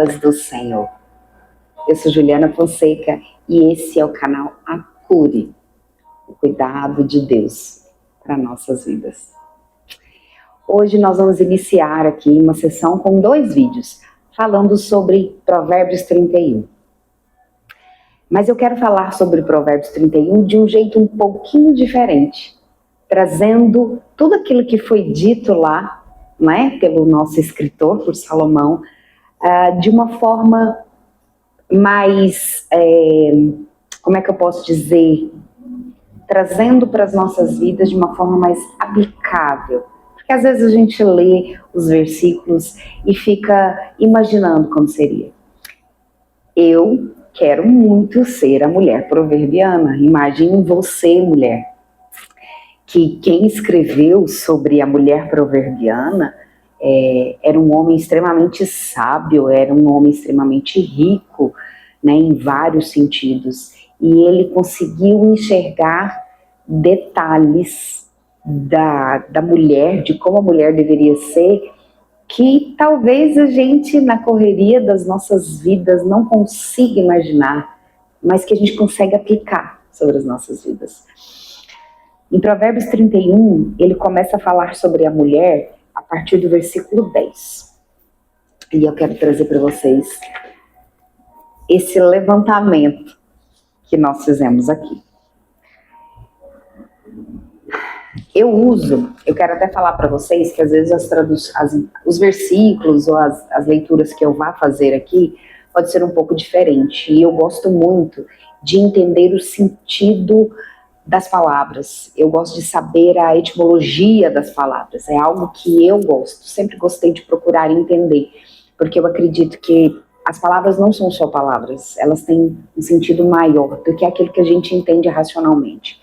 cuidadas do Senhor. Eu sou Juliana Fonseca e esse é o canal Acure, o cuidado de Deus para nossas vidas. Hoje nós vamos iniciar aqui uma sessão com 2 vídeos falando sobre Provérbios 31. Mas eu quero falar sobre Provérbios 31 de um jeito um pouquinho diferente, trazendo tudo aquilo que foi dito lá, né, pelo nosso escritor, por Salomão, de uma forma mais, como é que eu posso dizer, trazendo para as nossas vidas de uma forma mais aplicável. Porque às vezes a gente lê os versículos e fica imaginando como seria. Eu quero muito ser a mulher proverbiana. Imagine você, mulher, que quem escreveu sobre a mulher proverbiana era um homem extremamente sábio, era um homem extremamente rico, né, em vários sentidos. E ele conseguiu enxergar detalhes da mulher, de como a mulher deveria ser, que talvez a gente, na correria das nossas vidas, não consiga imaginar, mas que a gente consegue aplicar sobre as nossas vidas. Em Provérbios 31, ele começa a falar sobre a mulher a partir do versículo 10. E eu quero trazer para vocês esse levantamento que nós fizemos aqui. Eu quero até falar para vocês que às vezes os versículos ou as leituras que eu vá fazer aqui pode ser um pouco diferente. E eu gosto muito de entender o sentido das palavras. Eu gosto de saber a etimologia das palavras. É algo que eu gosto, sempre gostei de procurar entender, porque eu acredito que as palavras não são só palavras, elas têm um sentido maior do que aquilo que a gente entende racionalmente.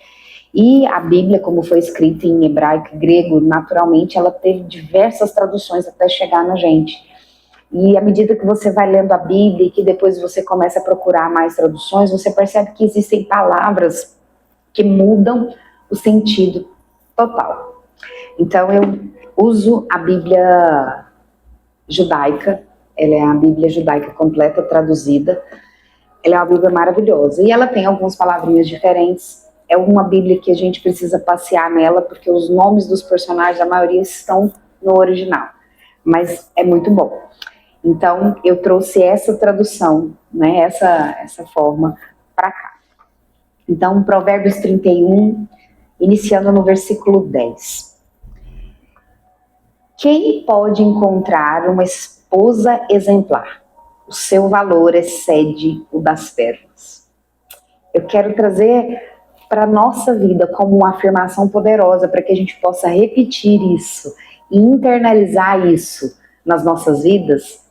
E a Bíblia, como foi escrita em hebraico e grego, naturalmente ela teve diversas traduções até chegar na gente. E à medida que você vai lendo a Bíblia e que depois você começa a procurar mais traduções, você percebe que existem palavras que mudam o sentido total. Então eu uso a Bíblia judaica, ela é a Bíblia judaica completa, traduzida. Ela é uma Bíblia maravilhosa e ela tem algumas palavrinhas diferentes. É uma Bíblia que a gente precisa passear nela, porque os nomes dos personagens, a maioria estão no original, mas é muito bom. Então eu trouxe essa tradução, né, essa forma para cá. Então, Provérbios 31, iniciando no versículo 10. Quem pode encontrar uma esposa exemplar? O seu valor excede o das pérolas. Eu quero trazer para a nossa vida como uma afirmação poderosa, para que a gente possa repetir isso e internalizar isso nas nossas vidas,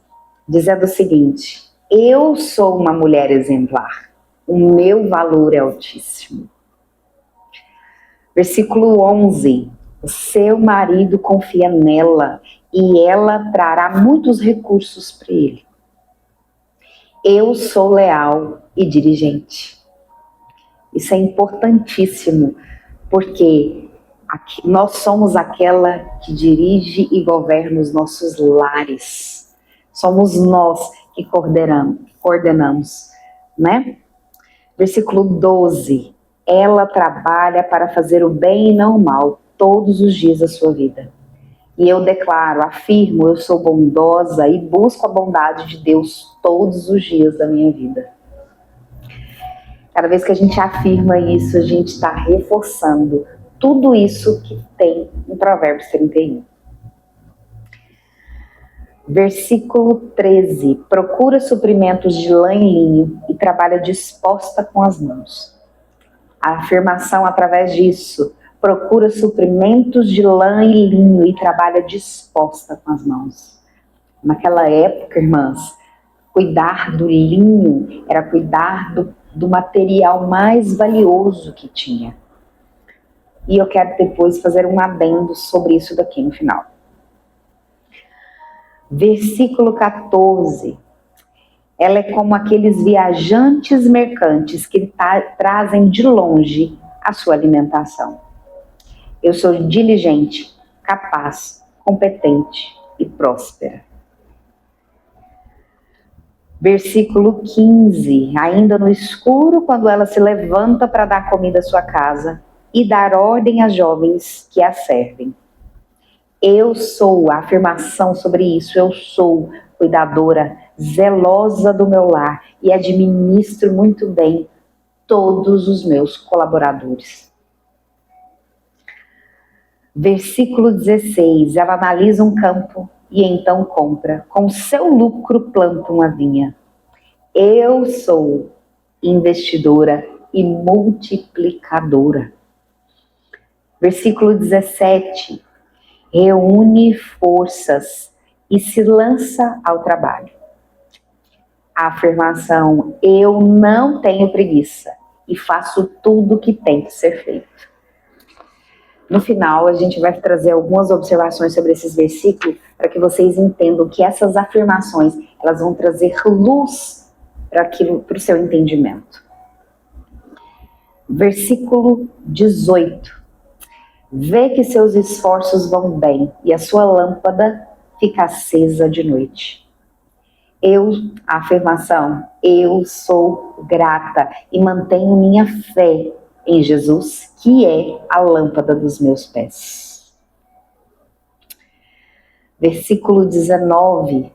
dizendo o seguinte: eu sou uma mulher exemplar. O meu valor é altíssimo. Versículo 11. O seu marido confia nela e ela trará muitos recursos para ele. Eu sou leal e diligente. Isso é importantíssimo, porque nós somos aquela que dirige e governa os nossos lares. Somos nós que coordenamos, né? Versículo 12, ela trabalha para fazer o bem e não o mal todos os dias da sua vida. E eu declaro, afirmo, eu sou bondosa e busco a bondade de Deus todos os dias da minha vida. Cada vez que a gente afirma isso, a gente está reforçando tudo isso que tem em Provérbios 31. Versículo 13, procura suprimentos de lã e linho e trabalha disposta com as mãos. A afirmação através disso, procura suprimentos de lã e linho e trabalha disposta com as mãos. Naquela época, irmãs, cuidar do linho era cuidar do material mais valioso que tinha. E eu quero depois fazer um adendo sobre isso daqui no final. Versículo 14. Ela é como aqueles viajantes mercantes que trazem de longe a sua alimentação. Eu sou diligente, capaz, competente e próspera. Versículo 15. Ainda no escuro, quando ela se levanta para dar comida à sua casa e dar ordem às jovens que a servem. Eu sou, a afirmação sobre isso, eu sou cuidadora, zelosa do meu lar e administro muito bem todos os meus colaboradores. Versículo 16, ela analisa um campo e então compra, com seu lucro planta uma vinha. Eu sou investidora e multiplicadora. Versículo 17, reúne forças e se lança ao trabalho. A afirmação, eu não tenho preguiça e faço tudo o que tem que ser feito. No final, a gente vai trazer algumas observações sobre esses versículos para que vocês entendam que essas afirmações, elas vão trazer luz para o seu entendimento. Versículo 18. Vê que seus esforços vão bem e a sua lâmpada fica acesa de noite. A afirmação, eu sou grata e mantenho minha fé em Jesus, que é a lâmpada dos meus pés. Versículo 19,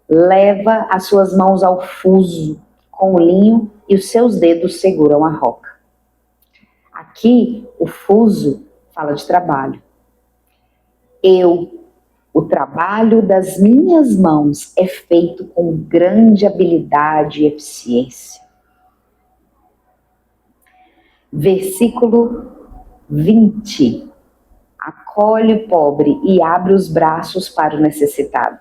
leva as suas mãos ao fuso com o linho e os seus dedos seguram a roca. Aqui, o fuso fala de trabalho. O trabalho das minhas mãos é feito com grande habilidade e eficiência. Versículo 20. Acolhe o pobre e abre os braços para o necessitado.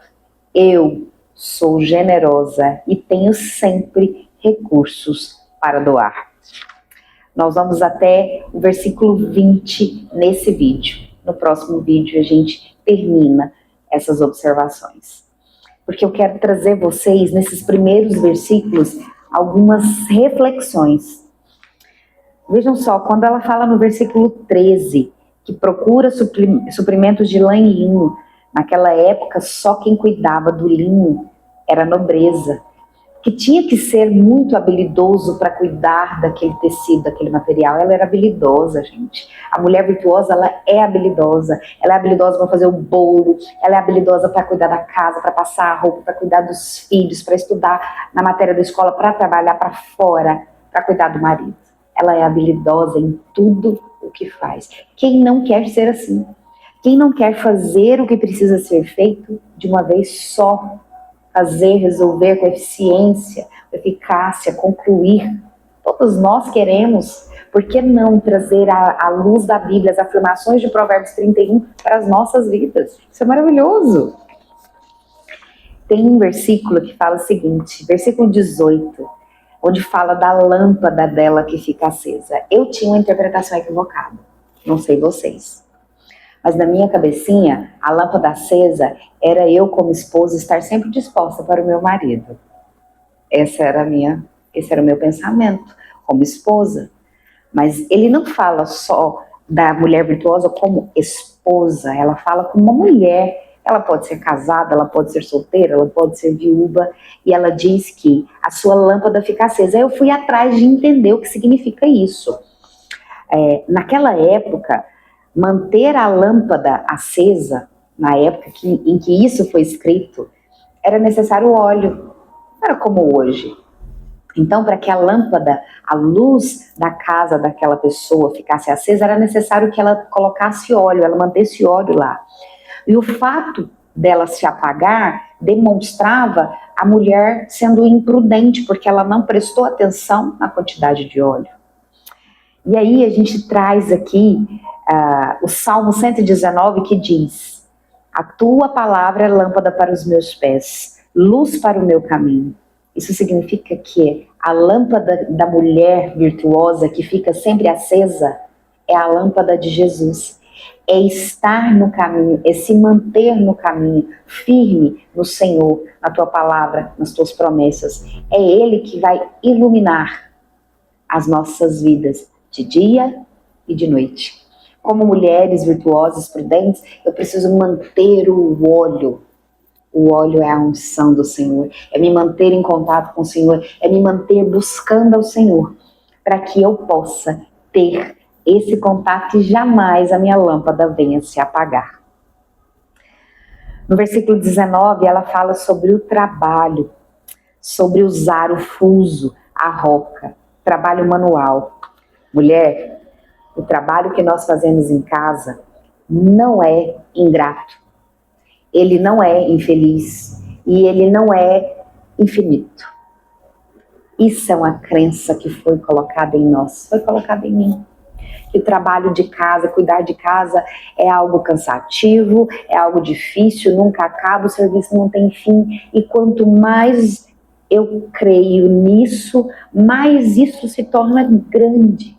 Eu sou generosa e tenho sempre recursos para doar. Nós vamos até o versículo 20 nesse vídeo. No próximo vídeo a gente termina essas observações. Porque eu quero trazer vocês, nesses primeiros versículos, algumas reflexões. Vejam só, quando ela fala no versículo 13, que procura suprimentos de lã e linho, naquela época só quem cuidava do linho era a nobreza, que tinha que ser muito habilidoso para cuidar daquele tecido, daquele material. Ela era habilidosa, gente. A mulher virtuosa, ela é habilidosa para fazer o bolo, ela é habilidosa para cuidar da casa, para passar a roupa, para cuidar dos filhos, para estudar na matéria da escola, para trabalhar para fora, para cuidar do marido. Ela é habilidosa em tudo o que faz. Quem não quer ser assim? Quem não quer fazer o que precisa ser feito de uma vez só? Fazer, resolver com eficiência, eficácia, concluir. Todos nós queremos. Por que não trazer à luz da Bíblia as afirmações de Provérbios 31 para as nossas vidas? Isso é maravilhoso. Tem um versículo que fala o seguinte, versículo 18, onde fala da lâmpada dela que fica acesa. Eu tinha uma interpretação equivocada, não sei vocês. Mas na minha cabecinha, a lâmpada acesa era eu como esposa estar sempre disposta para o meu marido. Esse era o meu pensamento como esposa. Mas ele não fala só da mulher virtuosa como esposa, ela fala como uma mulher. Ela pode ser casada, ela pode ser solteira, ela pode ser viúva. E ela diz que a sua lâmpada fica acesa. Eu fui atrás de entender o que significa isso. Naquela época, manter a lâmpada acesa, na época em que isso foi escrito, era necessário óleo, não era como hoje. Então, para que a lâmpada, a luz da casa daquela pessoa ficasse acesa, era necessário que ela colocasse óleo, ela mantesse óleo lá. E o fato dela se apagar demonstrava a mulher sendo imprudente, porque ela não prestou atenção na quantidade de óleo. E aí a gente traz aqui o Salmo 119 que diz: a tua palavra é lâmpada para os meus pés, luz para o meu caminho. Isso significa que a lâmpada da mulher virtuosa que fica sempre acesa é a lâmpada de Jesus. É estar no caminho, é se manter no caminho, firme no Senhor, na tua palavra, nas tuas promessas. É Ele que vai iluminar as nossas vidas de dia e de noite. Como mulheres virtuosas, prudentes, eu preciso manter o óleo O óleo é a unção do Senhor, é me manter em contato com o Senhor, é me manter buscando ao Senhor, para que eu possa ter esse contato e jamais a minha lâmpada venha se apagar. No versículo 19, ela fala sobre o trabalho, sobre usar o fuso, a roca, trabalho manual. Mulher, o trabalho que nós fazemos em casa não é ingrato, ele não é infeliz e ele não é infinito. Isso é uma crença que foi colocada em nós, foi colocada em mim. Que o trabalho de casa, cuidar de casa é algo cansativo, é algo difícil, nunca acaba, o serviço não tem fim. E quanto mais eu creio nisso, mais isso se torna grande.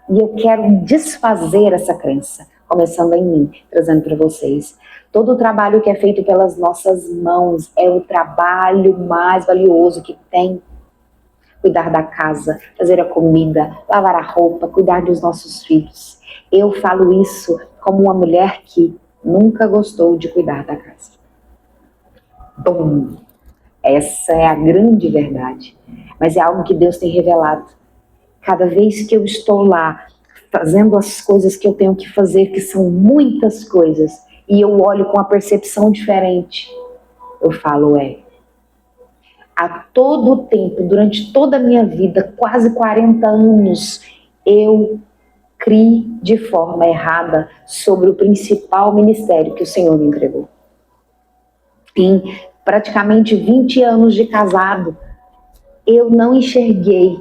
E eu quero desfazer essa crença, começando em mim, trazendo para vocês. Todo o trabalho que é feito pelas nossas mãos é o trabalho mais valioso que tem. Cuidar da casa, fazer a comida, lavar a roupa, cuidar dos nossos filhos. Eu falo isso como uma mulher que nunca gostou de cuidar da casa. Bom, essa é a grande verdade. Mas é algo que Deus tem revelado. Cada vez que eu estou lá, fazendo as coisas que eu tenho que fazer, que são muitas coisas, e eu olho com uma percepção diferente, eu falo, a todo tempo, durante toda a minha vida, quase 40 anos, eu criei de forma errada sobre o principal ministério que o Senhor me entregou. Em praticamente 20 anos de casado, eu não enxerguei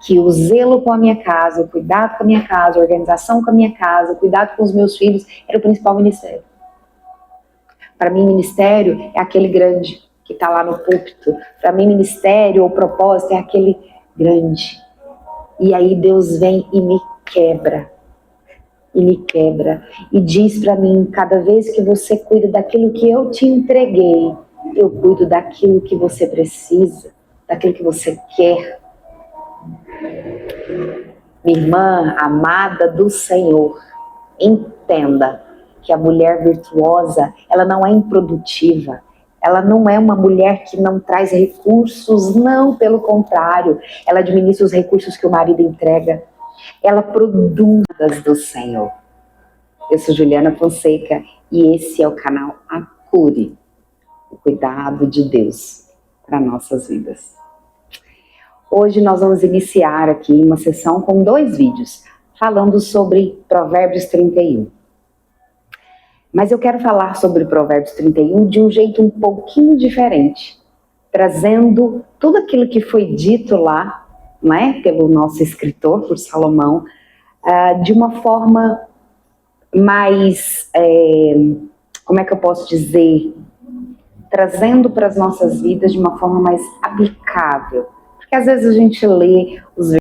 que o zelo com a minha casa, o cuidado com a minha casa, a organização com a minha casa, o cuidado com os meus filhos, era o principal ministério. Para mim, ministério é aquele grande que está lá no púlpito. Para mim, ministério ou propósito é aquele grande. E aí Deus vem e me quebra. E diz para mim, cada vez que você cuida daquilo que eu te entreguei, eu cuido daquilo que você precisa, daquilo que você quer. Minha irmã amada do Senhor, entenda que a mulher virtuosa, ela não é improdutiva. Ela não é uma mulher que não traz recursos, não, pelo contrário. Ela administra os recursos que o marido entrega. Ela produz do Senhor. Eu sou Juliana Fonseca e esse é o canal Acure, o cuidado de Deus para nossas vidas. Hoje nós vamos iniciar aqui uma sessão com 2 vídeos, falando sobre Provérbios 31. Mas eu quero falar sobre Provérbios 31 de um jeito um pouquinho diferente, trazendo tudo aquilo que foi dito lá, né, pelo nosso escritor, por Salomão, de uma forma mais, como é que eu posso dizer, trazendo para as nossas vidas de uma forma mais aplicável. Porque às vezes a gente lê os